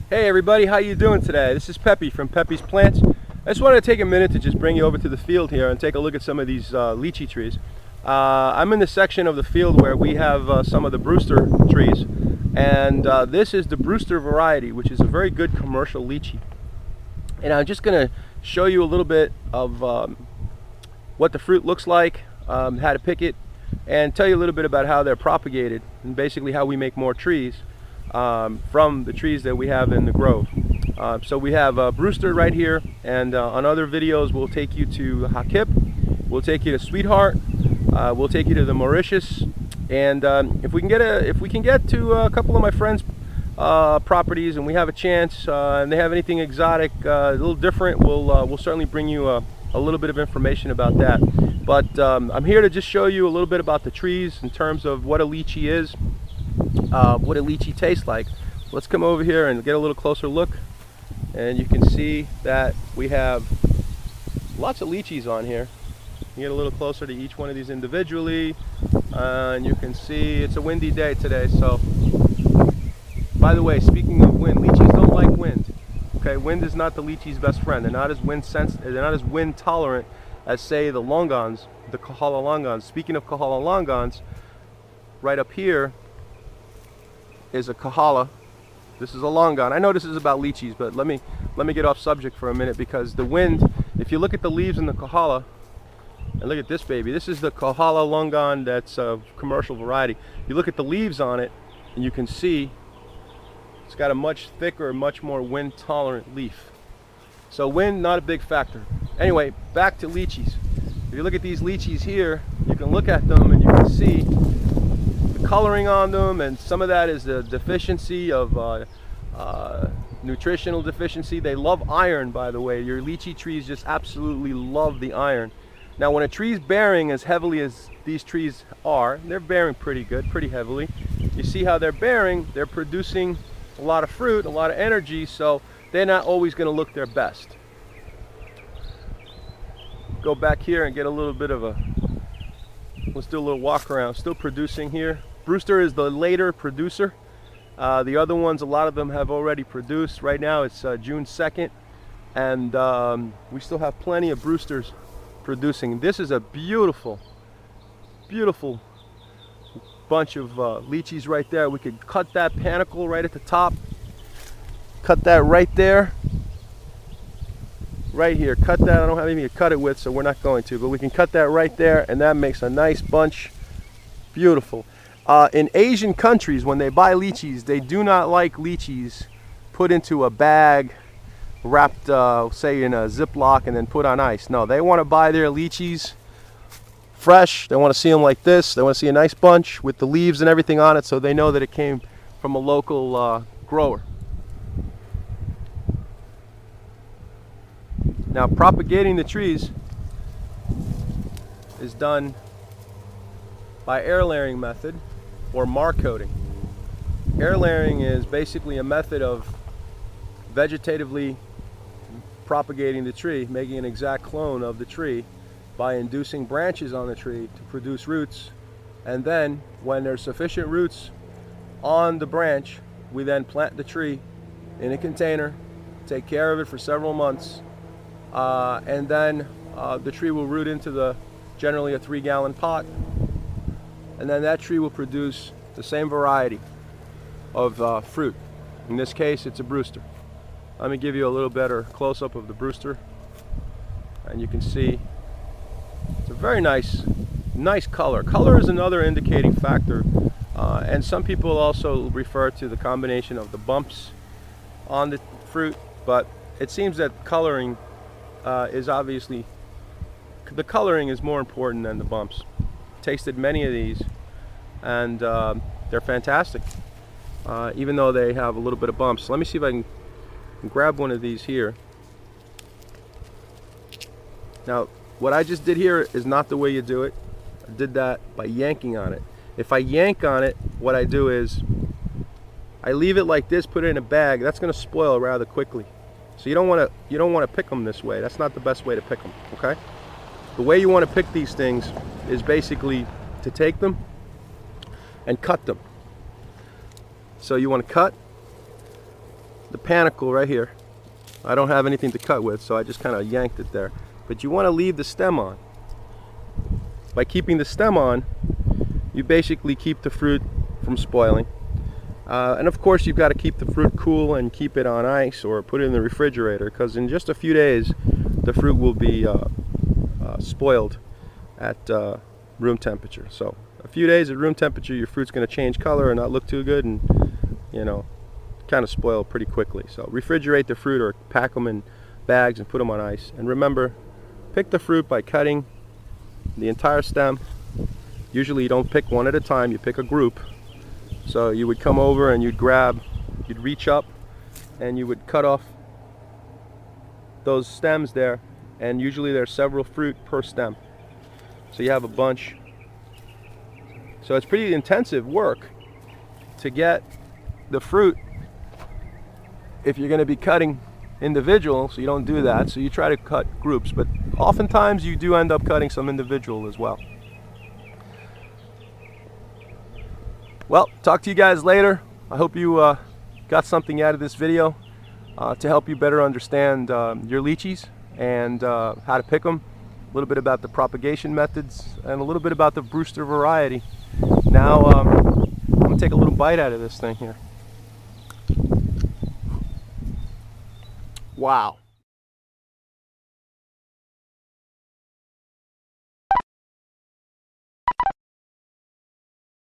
Hey everybody, how you doing today? This is Peppy from Peppy's Plants. I just wanted to take a minute to just bring you over to the field here and take a look at some of these lychee trees. I'm in the section of the field where we have some of the Brewster trees, and this is the Brewster variety, which is a very good commercial lychee. And I'm just going to show you a little bit of what the fruit looks like, how to pick it, and tell you a little bit about how they're propagated and basically how we make more trees from the trees that we have in the grove. So we have Brewster right here, and on other videos we'll take you to Hakip, we'll take you to Sweetheart, we'll take you to the Mauritius, and if we can get to a couple of my friends' properties and we have a chance and they have anything exotic, a little different, we'll certainly bring you a little bit of information about that. But I'm here to just show you a little bit about the trees in terms of what a lychee is, what a lychee tastes like. Let's come over here and get a little closer look, and you can see that we have lots of lychees on here. You get a little closer to each one of these individually, and you can see it's a windy day today. So, by the way, speaking of wind, lychees don't like wind. Okay, wind is not the lychee's best friend. They're not as wind tolerant as, say, the longans, the Kahala longans. Speaking of Kahala longans, right up here is a Kahala. This is a longan. I know this is about lychees, but let me get off subject for a minute, because the wind, if you look at the leaves in the Kahala, and look at this baby, this is the Kahala longan that's a commercial variety. You look at the leaves on it and you can see it's got a much thicker, much more wind tolerant leaf. So wind, not a big factor. Anyway, back to lychees. If you look at these lychees here, you can look at them and you can see the coloring on them, and some of that is the deficiency of nutritional deficiency. They love iron, by the way. Your lychee trees just absolutely love the iron. Now when a tree's bearing as heavily as these trees are, they're bearing pretty good, pretty heavily. You see how they're bearing, they're producing a lot of fruit, a lot of energy, so they're not always going to look their best. Go back here and get a little bit of a, let's do a little walk around. Still producing here. Brewster is the later producer. The other ones, a lot of them have already produced. Right now it's June 2nd, and we still have plenty of Brewsters producing. This is a beautiful, beautiful bunch of lychees right there. We could cut that panicle right at the top. Cut that right there. Right here, cut that. I don't have anything to cut it with, so we're not going to, but we can cut that right there, and that makes a nice bunch. Beautiful. In Asian countries, when they buy lychees, they do not like lychees put into a bag, wrapped, say, in a Ziploc, and then put on ice. No, they want to buy their lychees fresh. They want to see them like this. They want to see a nice bunch with the leaves and everything on it, so they know that it came from a local grower. Now, propagating the trees is done by air layering method or mark coating. Air layering is basically a method of vegetatively propagating the tree, making an exact clone of the tree by inducing branches on the tree to produce roots, and then when there's sufficient roots on the branch, we then plant the tree in a container, take care of it for several months, and then the tree will root into generally a 3-gallon pot, and then that tree will produce the same variety of fruit. In this case, it's a Brewster. Let me give you a little better close-up of the Brewster, and you can see it's a very nice color. Color is another indicating factor, and some people also refer to the combination of the bumps on the fruit, but it seems that coloring is obviously, the coloring is more important than the bumps. Tasted many of these, and they're fantastic, even though they have a little bit of bumps. Let me see if I can grab one of these here. Now, what I just did here is not the way you do it. I did that by yanking on it. If I yank on it, what I do is I leave it like this, put it in a bag. That's going to spoil rather quickly. So you don't want to pick them this way. That's not the best way to pick them, okay? The way you want to pick these things is basically to take them and cut them. So you want to cut, the panicle right here. I don't have anything to cut with, so I just kind of yanked it there. But you want to leave the stem on. By keeping the stem on, you basically keep the fruit from spoiling. And of course you've got to keep the fruit cool and keep it on ice or put it in the refrigerator, because in just a few days the fruit will be spoiled at room temperature. So a few days at room temperature, your fruit's going to change color and not look too good, and kind of spoil pretty quickly. So refrigerate the fruit or pack them in bags and put them on ice. And remember, pick the fruit by cutting the entire stem. Usually you don't pick one at a time, you pick a group. So you would come over and you'd reach up and you would cut off those stems there, and usually there's several fruit per stem. So you have a bunch. So it's pretty intensive work to get the fruit if you're going to be cutting individual, so you don't do that. So you try to cut groups, but oftentimes you do end up cutting some individual as well. Well, talk to you guys later. I hope you got something out of this video to help you better understand your lychees and how to pick them, a little bit about the propagation methods, and a little bit about the Brewster variety. Now I'm going to take a little bite out of this thing here. Wow.